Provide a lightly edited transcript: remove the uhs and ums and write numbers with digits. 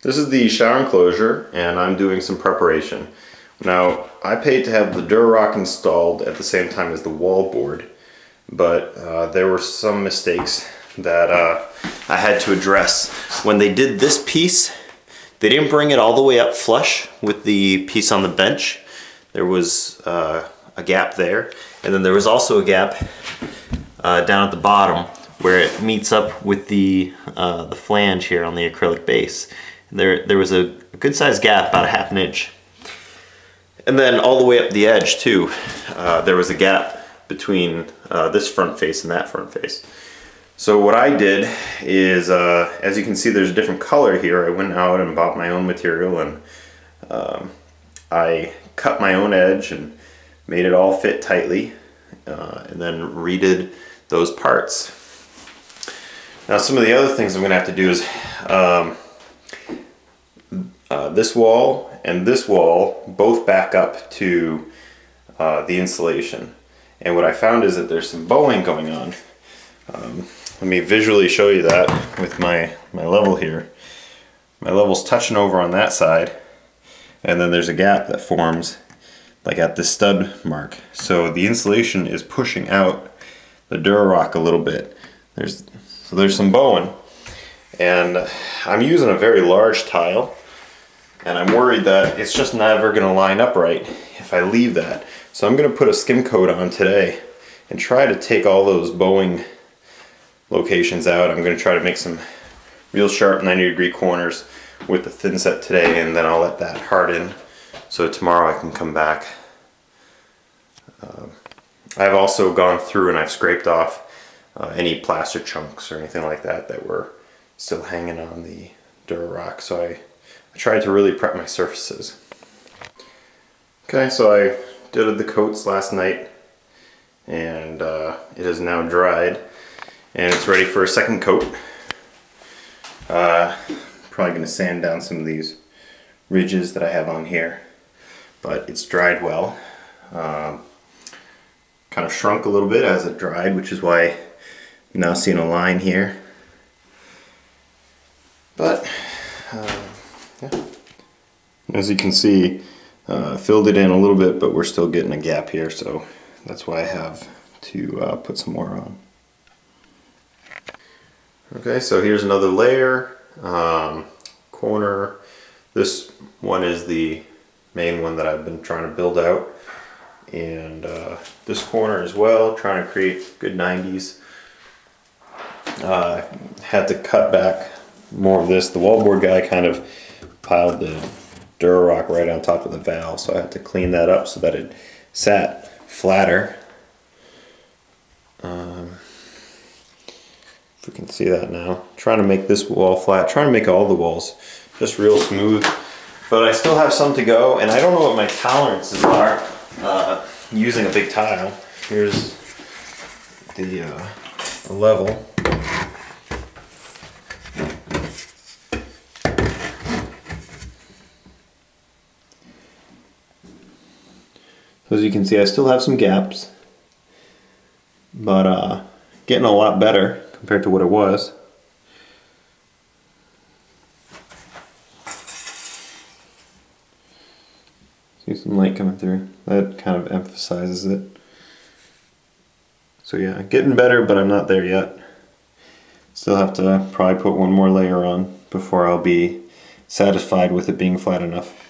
This is the shower enclosure, and I'm doing some preparation. Now, I paid to have the durarock installed at the same time as the wall board, but there were some mistakes that I had to address. When they did this piece, they didn't bring it all the way up flush with the piece on the bench. There was a gap there, and then there was also a gap down at the bottom where it meets up with the flange here on the acrylic base. There was a good sized gap, about a ½ inch. And then all the way up the edge too, there was a gap between this front face and that front face. So what I did is, as you can see, there's a different color here. I went out and bought my own material, and I cut my own edge and made it all fit tightly, and then redid those parts. Now, some of the other things I'm going to have to do is this wall and this wall both back up to the insulation. And what I found is that there's some bowing going on. Let me visually show you that with my level here. My level's touching over on that side, and then there's a gap that forms like at the stud mark. So the insulation is pushing out the durarock a little bit. So there's some bowing, and I'm using a very large tile, and I'm worried that it's just never going to line up right if I leave that. So I'm going to put a skim coat on today and try to take all those bowing locations out. I'm going to try to make some real sharp 90-degree corners with the thin set today, and then I'll let that harden so tomorrow I can come back. I've also gone through and I've scraped off any plaster chunks or anything like that that were still hanging on the durarock. So I tried to really prep my surfaces. Okay, so I did the coats last night, and it is now dried, and it's ready for a second coat. Probably going to sand down some of these ridges that I have on here, but it's dried well. Kind of shrunk a little bit as it dried, which is why I'm now seeing a line here. But yeah, as you can see, filled it in a little bit, but we're still getting a gap here, so that's why I have to put some more on. Okay, so here's another layer. Corner. This one is the main one that I've been trying to build out, and this corner as well, trying to create good 90s. Had to cut back more of this. The wallboard guy kind of piled the durarock right on top of the valve, so I had to clean that up so that it sat flatter. If we can see that now. Trying to make this wall flat, trying to make all the walls just real smooth, but I still have some to go, and I don't know what my tolerances are using a big tile. Here's the level. So as you can see, I still have some gaps, but getting a lot better compared to what it was. See some light coming through. That kind of emphasizes it. So yeah, getting better, but I'm not there yet. Still have to probably put one more layer on before I'll be satisfied with it being flat enough.